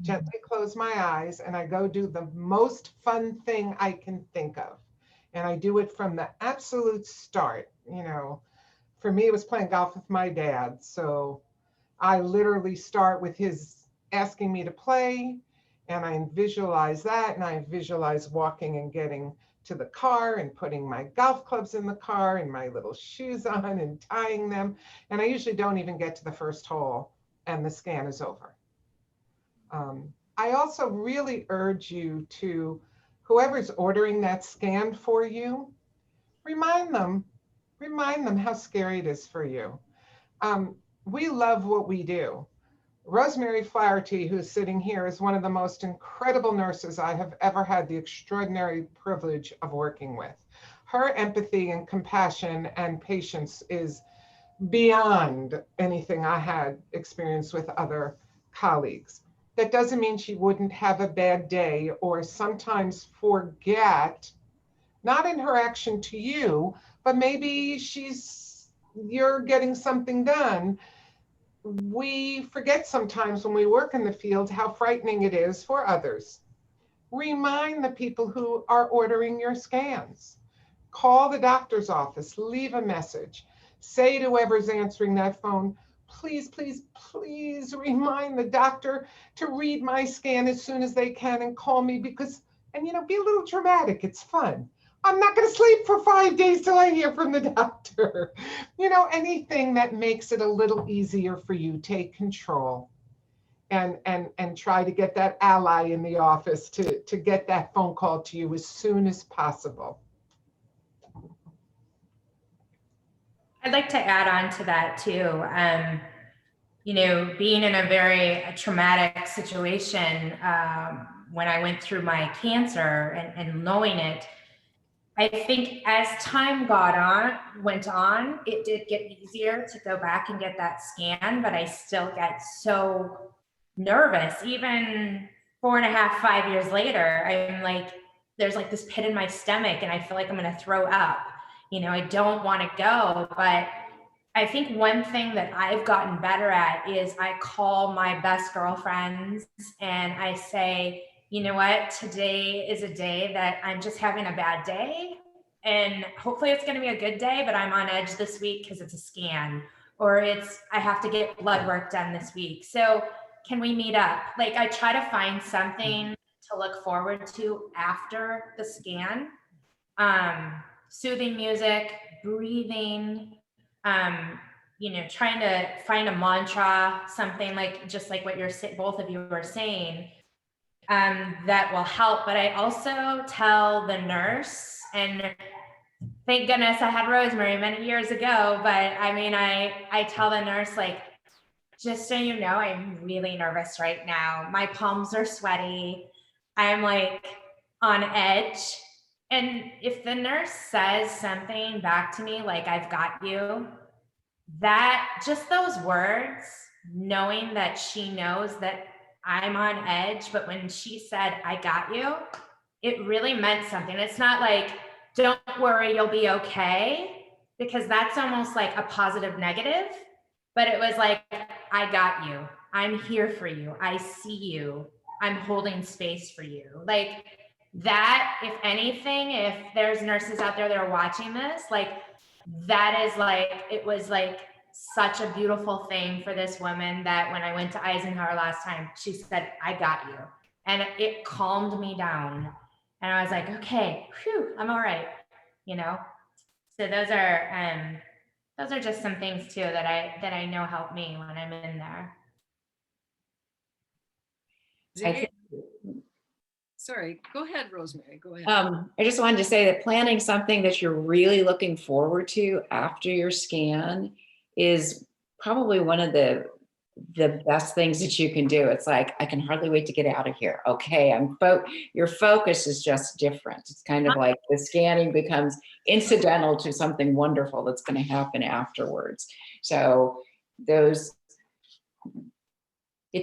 gently close my eyes and I go do the most fun thing I can think of. And I do it from the absolute start. You know, for me, it was playing golf with my dad. So I literally start with his asking me to play, and I visualize that, and I visualize walking and getting to the car and putting my golf clubs in the car and my little shoes on and tying them. And I usually don't even get to the first hole and the scan is over. I also really urge you to, whoever's ordering that scan for you, remind them how scary it is for you. We love what we do. Rosemary Flaherty, who's sitting here, is one of the most incredible nurses I have ever had the extraordinary privilege of working with. Her empathy and compassion and patience is beyond anything I had experienced with other colleagues. That doesn't mean she wouldn't have a bad day or sometimes forget, not in her action to you, but maybe you're getting something done. We forget sometimes when we work in the field how frightening it is for others. Remind the people who are ordering your scans. Call the doctor's office, leave a message. Say to whoever's answering that phone, please, please, please remind the doctor to read my scan as soon as they can and call me because, and be a little dramatic, it's fun. I'm not going to sleep for 5 days till I hear from the doctor. Anything that makes it a little easier for you, take control and try to get that ally in the office to get that phone call to you as soon as possible. I'd like to add on to that too. Being in a very traumatic situation when I went through my cancer and knowing it, I think as time went on, it did get easier to go back and get that scan, but I still get so nervous. Even 4.5, 5 years later, I'm like, there's like this pit in my stomach and I feel like I'm going to throw up. I don't want to go, but I think one thing that I've gotten better at is I call my best girlfriends and I say, you know what, today is a day that I'm just having a bad day. And hopefully it's going to be a good day, but I'm on edge this week because it's a scan or I have to get blood work done this week. So can we meet up? Like I try to find something to look forward to after the scan. Soothing music, breathing, trying to find a mantra, something like just like what both of you are saying, that will help. But I also tell the nurse, and thank goodness I had Rosemary many years ago, but I tell the nurse, like, just so you know, I'm really nervous right now. My palms are sweaty. I'm like on edge. And if the nurse says something back to me, like, I've got you, that just those words, knowing that she knows that I'm on edge, but when she said, I got you, it really meant something. It's not like, don't worry, you'll be okay, because that's almost like a positive negative. But it was like, I got you. I'm here for you. I see you. I'm holding space for you. Like that, if anything, if there's nurses out there that are watching this, like that is like, it was like such a beautiful thing for this woman that when I went to Eisenhower last time, she said, I got you. And it calmed me down. And I was like, okay, whew, I'm all right, you know? So those are just some things too that I know help me when I'm in there. I think, Sorry, go ahead, Rosemary, go ahead. I just wanted to say that planning something that you're really looking forward to after your scan is probably one of the best things that you can do. It's like, I can hardly wait to get out of here. Okay, your focus is just different. It's kind of like the scanning becomes incidental to something wonderful that's going to happen afterwards. So it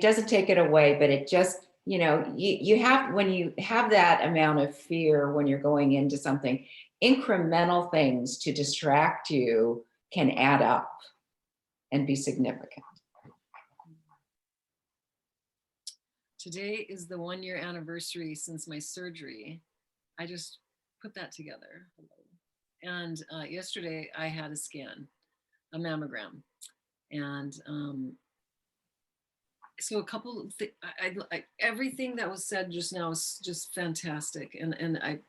doesn't take it away, but it just, you have, when you have that amount of fear when you're going into something, incremental things to distract you can add up and be significant. Today is the 1-year anniversary since my surgery. I just put that together. And yesterday I had a scan, a mammogram. And so a couple of everything that was said just now is just fantastic. And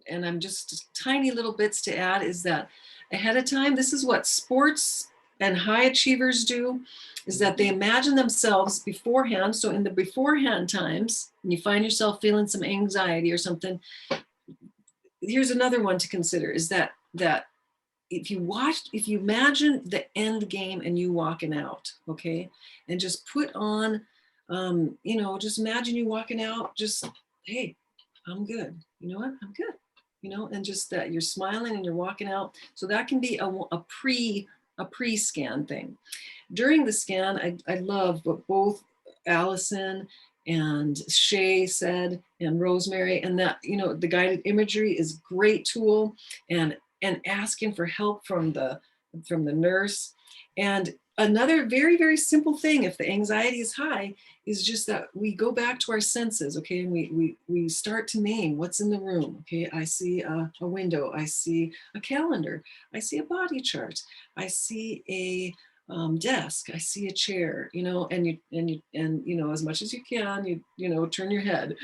I'm just tiny little bits to add is that ahead of time, this is what sports and high achievers do, is that they imagine themselves beforehand. So in the beforehand times, when you find yourself feeling some anxiety or something, here's another one to consider is that if you imagine the end game and you walking out, okay, and just put on, just imagine you walking out, just, hey, I'm good. You know what? I'm good. And just that you're smiling and you're walking out. So that can be a pre-scan thing. During the scan, I love what both Allison and Shay said, and Rosemary, and that, the guided imagery is a great tool, and asking for help from the nurse. And another very, very simple thing, if the anxiety is high, is just that we go back to our senses, okay? And we start to name what's in the room, okay? I see a window, I see a calendar, I see a body chart, I see a desk, I see a chair, and as much as you can, turn your head,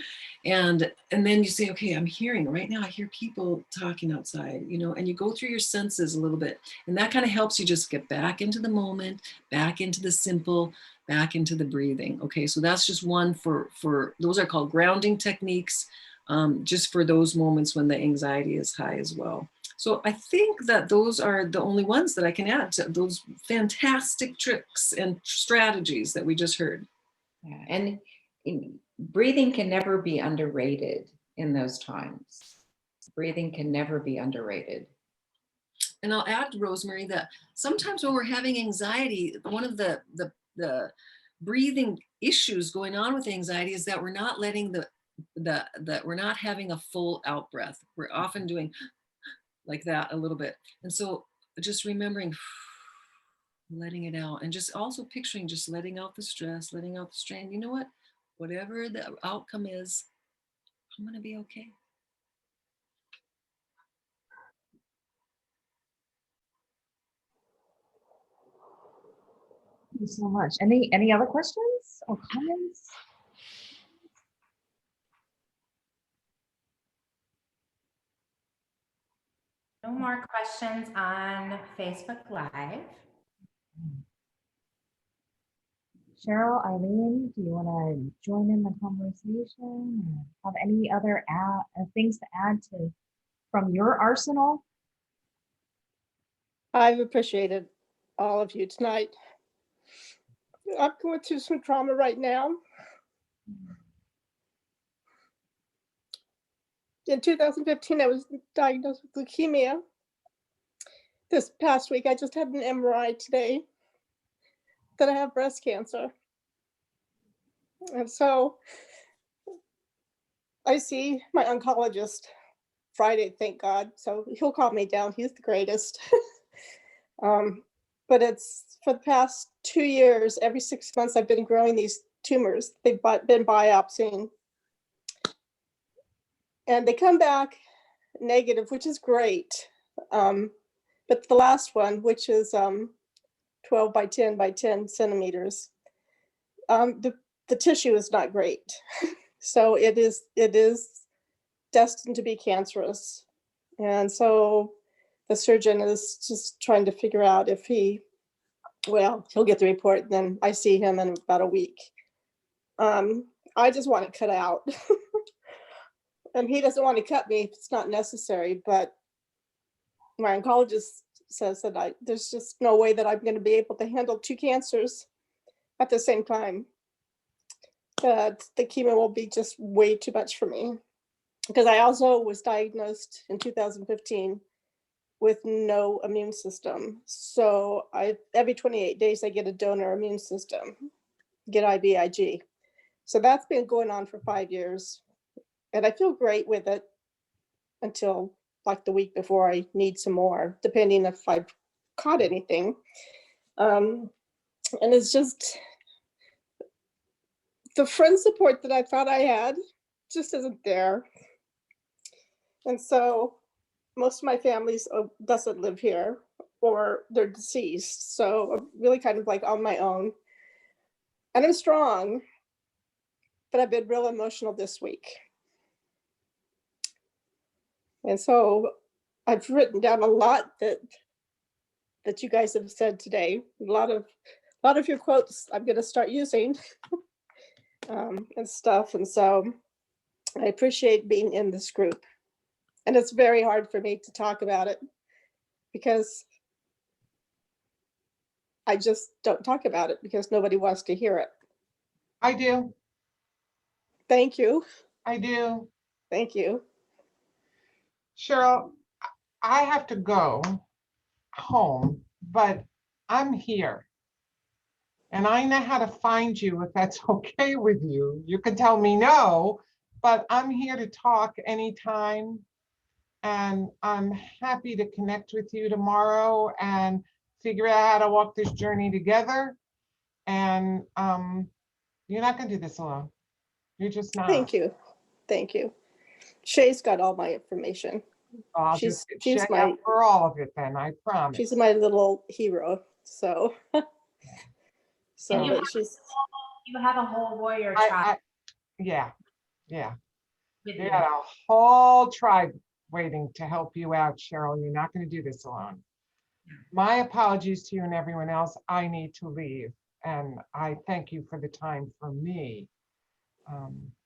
and then you say, okay, I'm hearing right now, I hear people talking outside, and you go through your senses a little bit, and that kind of helps you just get back into the moment, back into the simple, back into the breathing. Okay, so that's just one for those are called grounding techniques, just for those moments when the anxiety is high as well. So I think that those are the only ones that I can add to those fantastic tricks and strategies that we just heard. Yeah, and breathing can never be underrated in those times. Breathing can never be underrated. And I'll add, Rosemary, that sometimes when we're having anxiety, one of the breathing issues going on with anxiety is that we're not letting we're not having a full out breath. We're often doing like that a little bit. And so just remembering, letting it out, and just also picturing just letting out the stress, letting out the strain. You know what? Whatever the outcome is, I'm going to be okay. Thank you so much. Any other questions or comments? No more questions on Facebook Live. Cheryl, Eileen, do you want to join in the conversation or have any other things to add from your arsenal? I've appreciated all of you tonight. I'm going through some trauma right now. In 2015, I was diagnosed with leukemia. This past week, I just had an MRI today that I have breast cancer. And so I see my oncologist Friday, thank God. So he'll calm me down. He's the greatest. But it's for the past 2 years, every 6 months, I've been growing these tumors. They've been biopsying. And they come back negative, which is great. But the last one, which is 12 by 10 by 10 centimeters, the tissue is not great. So it is destined to be cancerous. And so the surgeon is just trying to figure out if he'll get the report, and then I see him in about a week. I just want it cut out. And he doesn't want to cut me if it's not necessary, but my oncologist says that there's just no way that I'm going to be able to handle 2 cancers at the same time. That the chemo will be just way too much for me. Because I also was diagnosed in 2015 with no immune system. So every 28 days I get a donor immune system, get IVIG. So that's been going on for 5 years. And I feel great with it until like the week before I need some more, depending if I've caught anything. And it's just the friend support that I thought I had just isn't there. And so most of my family doesn't live here, or they're deceased. So I'm really kind of like on my own. And I'm strong, but I've been real emotional this week. And so I've written down a lot that you guys have said today. A lot of your quotes I'm going to start using and stuff. And so I appreciate being in this group. And it's very hard for me to talk about it because I just don't talk about it because nobody wants to hear it. I do. Thank you. I do. Thank you. Cheryl, I have to go home, but I'm here. And I know how to find you if that's okay with you. You can tell me no, but I'm here to talk anytime. And I'm happy to connect with you tomorrow and figure out how to walk this journey together. And you're not going to do this alone. You're just not. Thank you. Thank you. Shay's got all my information. I'll She's just get my out for all of it then, I promise. she's my little hero. So And you she's have a whole warrior tribe yeah. with You you. got a whole tribe waiting to help you out, Cheryl. You're not going to do this alone. My apologies to you and everyone else. I need to leave. And I thank you for the time for me.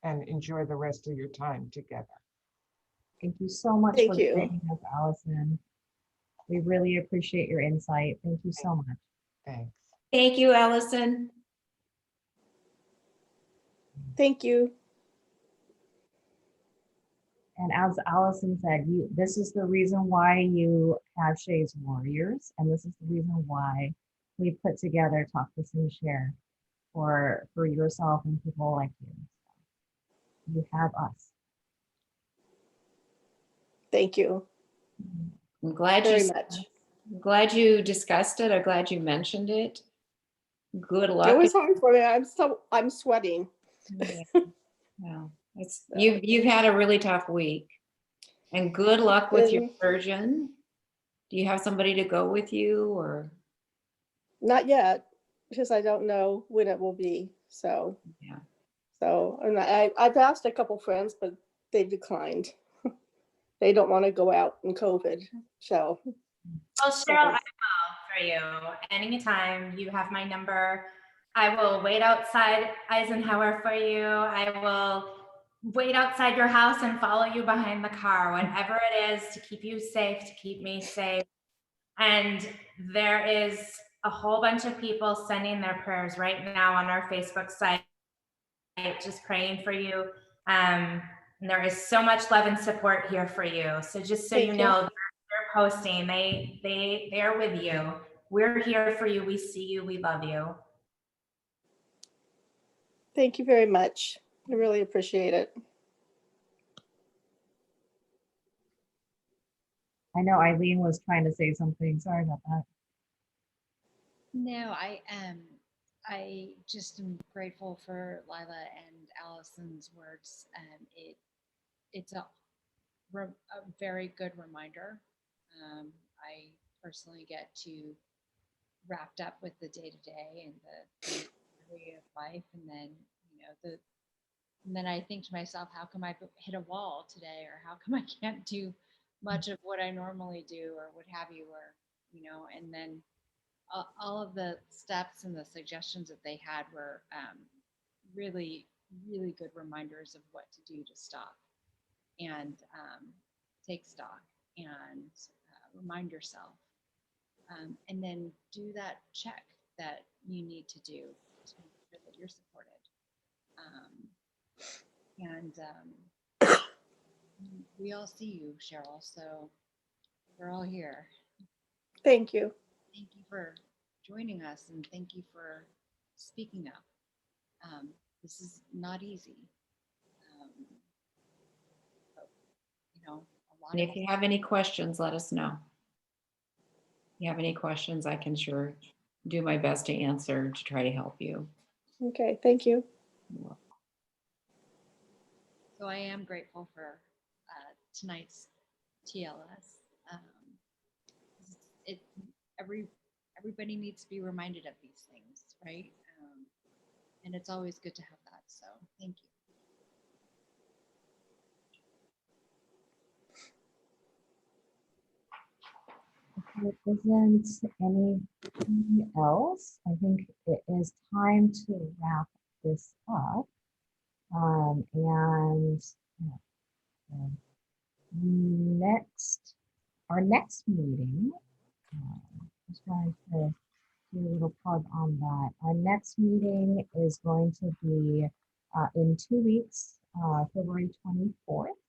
And enjoy the rest of your time together. Thank you so much Thank for you. joining us, Allison. We really appreciate your insight. Thank you so much. Thanks. Thank you, Allison. thank you. And as Allison said, this is the reason why you have Shay's Warriors, and this is the reason why we put together Talk, Listen, Share for yourself and people like you. You have us. Thank you I'm glad very much. I'm glad you discussed it. I'm glad you mentioned it. Good luck. It was hard for me. I'm sweating. Well, you've had a really tough week. And good luck with your surgeon. Do you have somebody to go with you or? Not yet, because I don't know when it will be. So Yeah. So and I've asked a couple friends, but they've declined. They don't want to go out in COVID. So Well, Cheryl, I will for you. Anytime you have my number, I will wait outside Eisenhower for you. I will wait outside your house and follow you behind the car, whatever it is to keep you safe, to keep me safe. And there is a whole bunch of people sending their prayers right now on our Facebook site, just praying for you. And there is so much love and support here for you. So just so you know, they're posting, they're with you. We're here for you. We see you. We love you. Thank you very much. I really appreciate it. I know Eileen was trying to say something. Sorry about that. No, I just am grateful for Lila and Allison's words. It's a very good reminder. I personally get too wrapped up with the day to day and the area of life, and then and then I think to myself, how come I hit a wall today, or how come I can't do much of what I normally do, or what have you, or and then all of the steps and the suggestions that they had were really, really good reminders of what to do to stop and take stock and remind yourself. And then do that check that you need to do to make sure that you're supported. We all see you, Cheryl, so we're all here. Thank you. Thank you for joining us, and thank you for speaking up. This is not easy. But, a lot And of if you have any questions, let us know. If you have any questions, I can sure do my best to answer to try to help you. Okay, thank you. So I am grateful for tonight's TLS. It everybody needs to be reminded of these things, right? And it's always good to have that. So thank you. If there isn't anything else, I think it is time to wrap this up. And our next meeting, just wanted to do a little plug on that. Our next meeting is going to be in 2 weeks, February 24th,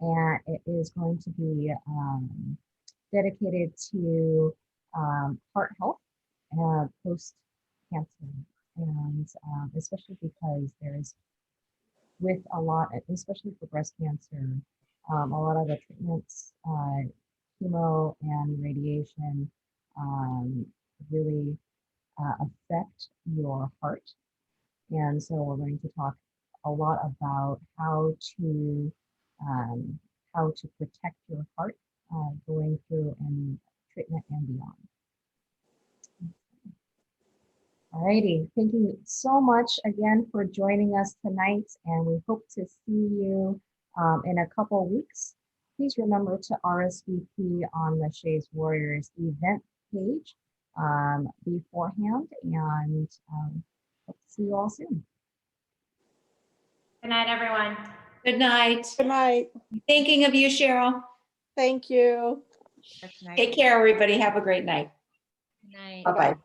and it is going to be dedicated to heart health post-cancer, and especially because there's, with a lot, especially for breast cancer, a lot of the treatments, chemo and radiation, really affect your heart. And so we're going to talk a lot about how to protect your heart going through and treatment and beyond. Alrighty, thank you so much again for joining us tonight, and we hope to see you in a couple weeks. Please remember to RSVP on the Shays Warriors event page beforehand, and hope to see you all soon. Good night, everyone. Good night. Good night. Thinking of you, Cheryl. Thank you. Take care, everybody. Have a great night. Good night. Bye-bye.